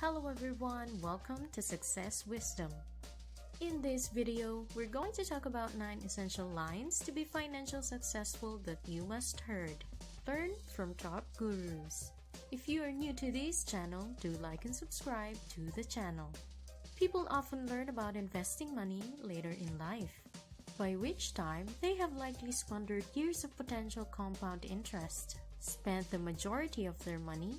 Hello everyone, welcome to Success Wisdom. In this video, we're going to talk about 9 essential lines to be financially successful that you must heard. Learn from top gurus. If you are new to this channel, do like and subscribe to the channel. People often learn about investing money later in life, by which time they have likely squandered years of potential compound interest, spent the majority of their money,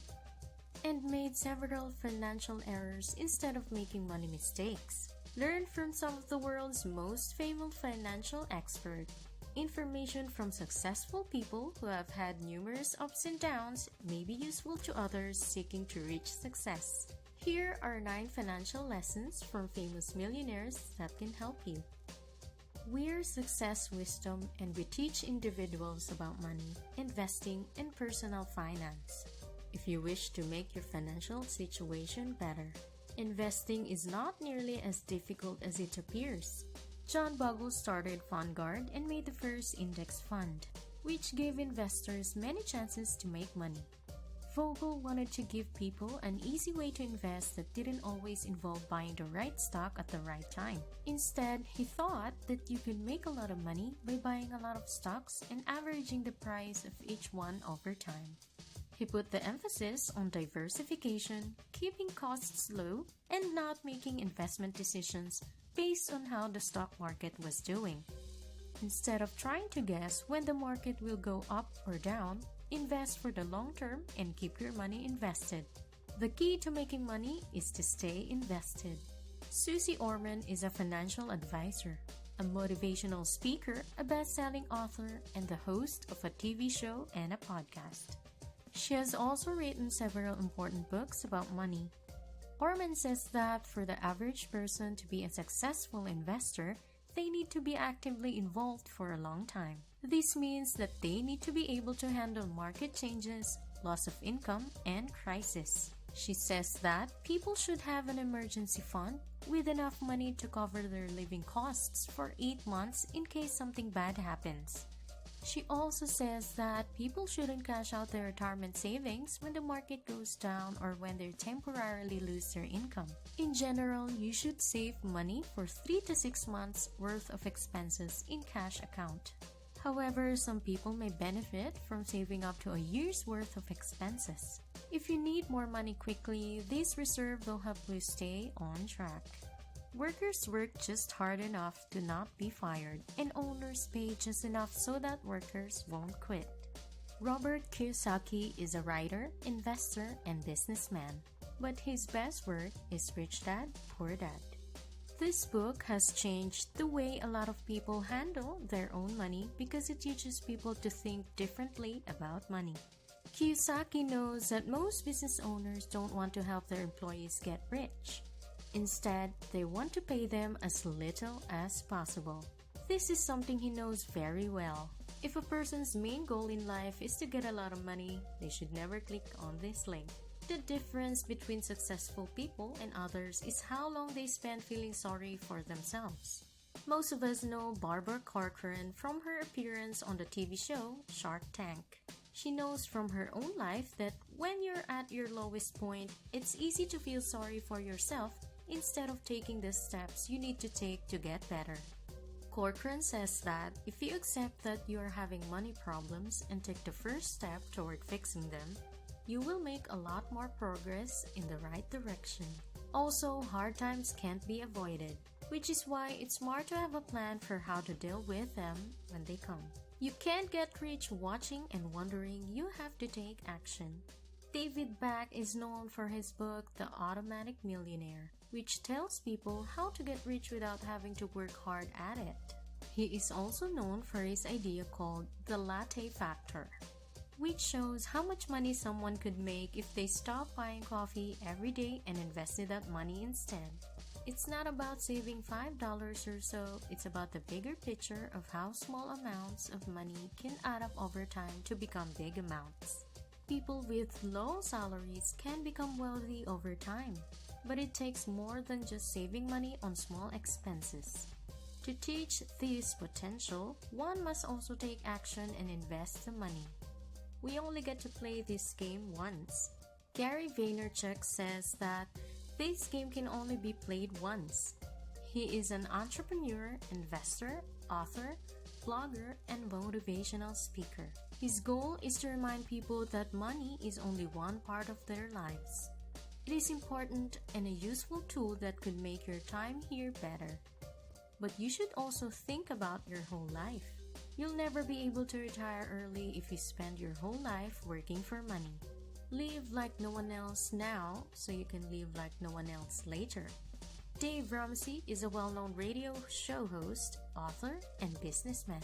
and made several financial errors instead of making money mistakes. Learn from some of the world's most famous financial experts. Information from successful people who have had numerous ups and downs may be useful to others seeking to reach success. Here are 9 financial lessons from famous millionaires that can help you. We're Success Wisdom, and we teach individuals about money, investing, and personal finance. If you wish to make your financial situation better, investing is not nearly as difficult as it appears. John Bogle started Vanguard and made the first index fund, which gave investors many chances to make money. Vogel wanted to give people an easy way to invest that didn't always involve buying the right stock at the right time. Instead, he thought that you could make a lot of money by buying a lot of stocks and averaging the price of each one over time. He put the emphasis on diversification, keeping costs low, and not making investment decisions based on how the stock market was doing. Instead of trying to guess when the market will go up or down, invest for the long term and keep your money invested. The key to making money is to stay invested. Susie Orman is a financial advisor, a motivational speaker, a best-selling author, and the host of a TV show and a podcast. She has also written several important books about money. Orman says that for the average person to be a successful investor, they need to be actively involved for a long time. This means that they need to be able to handle market changes, loss of income, and crisis. She says that people should have an emergency fund with enough money to cover their living costs for 8 months in case something bad happens. She also says that people shouldn't cash out their retirement savings when the market goes down or when they temporarily lose their income. In general, you should save money for 3 to 6 months worth of expenses in cash account. However, some people may benefit from saving up to a year's worth of expenses. If you need more money quickly, this reserve will help you stay on track. Workers work just hard enough to not be fired, and owners pay just enough so that workers won't quit. Robert Kiyosaki is a writer, investor, and businessman, but his best work is Rich Dad, Poor Dad. This book has changed the way a lot of people handle their own money because it teaches people to think differently about money. Kiyosaki knows that most business owners don't want to help their employees get rich. Instead, they want to pay them as little as possible. This is something he knows very well. If a person's main goal in life is to get a lot of money, they should never click on this link. The difference between successful people and others is how long they spend feeling sorry for themselves. Most of us know Barbara Corcoran from her appearance on the TV show Shark Tank. She knows from her own life that when you're at your lowest point, it's easy to feel sorry for yourself instead of taking the steps you need to take to get better. Corcoran says that if you accept that you are having money problems and take the first step toward fixing them, you will make a lot more progress in the right direction. Also, hard times can't be avoided, which is why it's smart to have a plan for how to deal with them when they come. You can't get rich watching and wondering. You have to take action. David Back is known for his book, The Automatic Millionaire, which tells people how to get rich without having to work hard at it. He is also known for his idea called the latte factor, which shows how much money someone could make if they stop buying coffee every day and invested that money instead. It's not about saving $5 or so, it's about the bigger picture of how small amounts of money can add up over time to become big amounts. People with low salaries can become wealthy over time, but it takes more than just saving money on small expenses. To teach this potential, one must also take action and invest the money. We only get to play this game once. Gary Vaynerchuk says that This game can only be played once. He is an entrepreneur, investor, author, blogger, and motivational speaker. His goal is to remind people that money is only one part of their lives. It is important and a useful tool that could make your time here better. But you should also think about your whole life. You'll never be able to retire early if you spend your whole life working for money. Live like no one else now so you can live like no one else later. Dave Ramsey is a well-known radio show host, author, and businessman.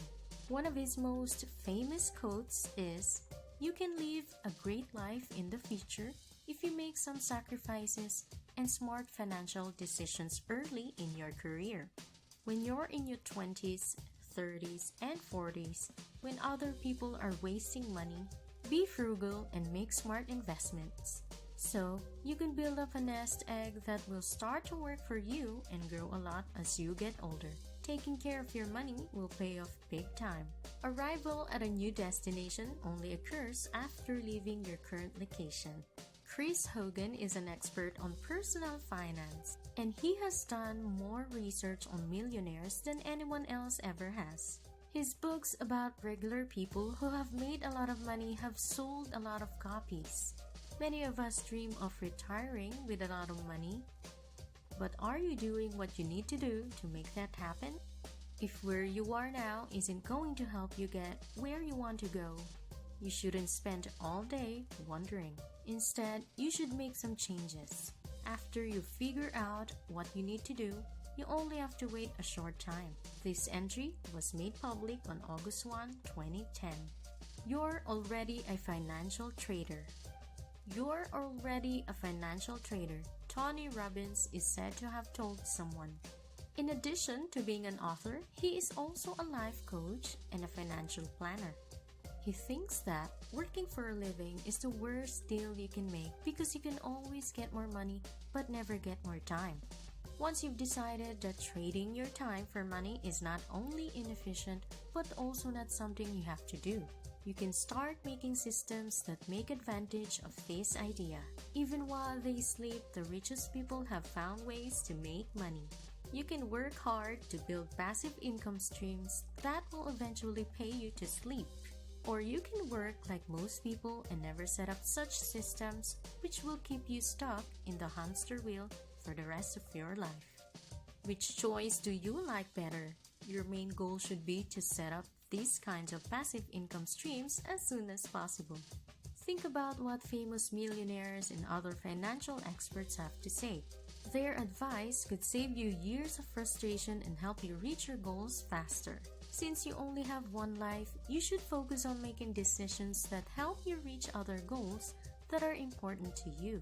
One of his most famous quotes is, "You can live a great life in the future if you make some sacrifices and smart financial decisions early in your career." When you're in your 20s, 30s, and 40s, when other people are wasting money, be frugal and make smart investments. So, you can build up a nest egg that will start to work for you and grow a lot as you get older. Taking care of your money will pay off big time. Arrival at a new destination only occurs after leaving your current location. Chris Hogan is an expert on personal finance, and he has done more research on millionaires than anyone else ever has. His books about regular people who have made a lot of money have sold a lot of copies. Many of us dream of retiring with a lot of money, but are you doing what you need to do to make that happen? If where you are now isn't going to help you get where you want to go, you shouldn't spend all day wondering. Instead, you should make some changes. After you figure out what you need to do, you only have to wait a short time. This entry was made public on August 1, 2010. You're already a financial trader. You're already a financial trader, Tony Robbins is said to have told someone. In addition to being an author, he is also a life coach and a financial planner. He thinks that working for a living is the worst deal you can make because you can always get more money but never get more time. Once you've decided that trading your time for money is not only inefficient but also not something you have to do, you can start making systems that make advantage of this idea. Even while they sleep, the richest people have found ways to make money. You can work hard to build passive income streams that will eventually pay you to sleep. Or you can work like most people and never set up such systems which will keep you stuck in the hamster wheel for the rest of your life. Which choice do you like better? Your main goal should be to set up these kinds of passive income streams as soon as possible. Think about what famous millionaires and other financial experts have to say. Their advice could save you years of frustration and help you reach your goals faster. Since you only have one life, you should focus on making decisions that help you reach other goals that are important to you.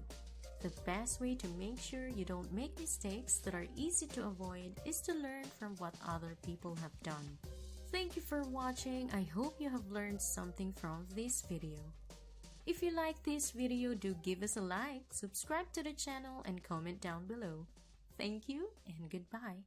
The best way to make sure you don't make mistakes that are easy to avoid is to learn from what other people have done. Thank you for watching. I hope you have learned something from this video. If you like this video, do give us a like, subscribe to the channel, and comment down below. Thank you and goodbye.